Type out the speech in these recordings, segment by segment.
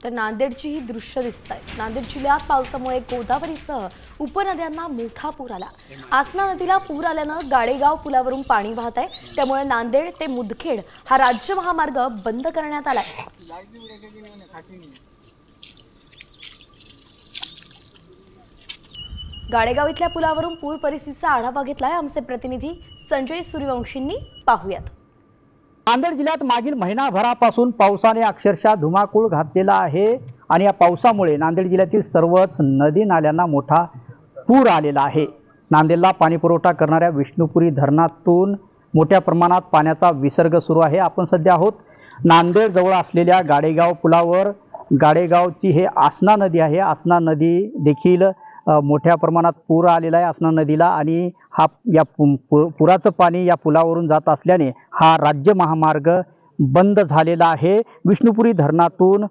तर नांदेडची ही दृश्य दिसतात। नांदेड जिल्ह्यात पावसामुळे गोदावरीसह उपनद्यांना मोठा पूर आला। आसना नदीला पूर आल्याने गाडेगाव पुलावरून पाणी वाहत आहे। त्यामुळे नांदेड ते मुदखेड हा राज्य महामार्ग बंद करण्यात आलाय। गाडेगाव इथल्या पुलावरून पूर परिस्थितीचा आढावा घेतलाय आमचे प्रतिनिधी संजय सूर्यवंशींनी। पाहूयात। नांदेड जिल्ह्यात मागील महिनाभरापासून पावसाने अक्षरशः धुमाकूळ घातलेला आहे आणि या पावसामुळे नांदेड जिल्ह्यातील सर्वच नदी नाल्यांना मोठा पूर आलेला आहे। नांदेडला पाणी पुरवठा करणाऱ्या विष्णुपुरी धरणातून मोठ्या प्रमाणात पाण्याचा विसर्ग सुरू आहे। आपण सध्या आहोत नांदेड जवळ असलेल्या गाडेगाव पुलावर। गाडेगावची हे आसना नदी आहे। आसना नदी देखील मोठ्या प्रमाणात पूर आलेला आहे आसना नदीला आणि हा या पुराचं पाणी या पुलावरून जात असल्याने हा राज्य महामार्ग बंद झालेला आहे। विष्णुपुरी धरणातून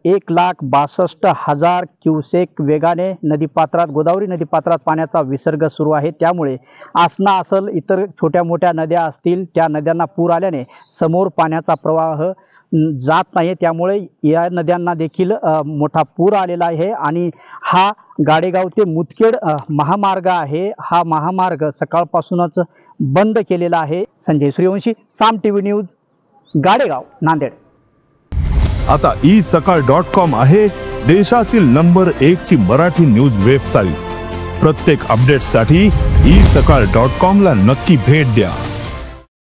1,62,000 क्युसेक वेगाने नदीपात्रात गोदावरी नदीपात्रात पाण्याचा विसर्ग सुरू आहे। त्यामुळे आसना असेल इतर छोट्या मोठ्या नद्या असतील त्या नद्यांना पूर आल्याने समोर पाण्याचा प्रवाह जात नाही। त्यामुळे या नद्यांना देखील मोठा पूर आलेला आहे आणि हा गाडेगाव ते मुदखेड महामार्ग आहे। हा महामार्ग सकाळपासूनच बंद केलेला आहे। संजय सूर्यवंशी, साम टीव्ही न्यूज, गाडेगाव, नांदेड। आता isakal.com आहे देशातील नंबर 1 ची मराठी न्यूज वेबसाईट। प्रत्येक अपडेटसाठी isakal.com ला नक्की भेट द्या।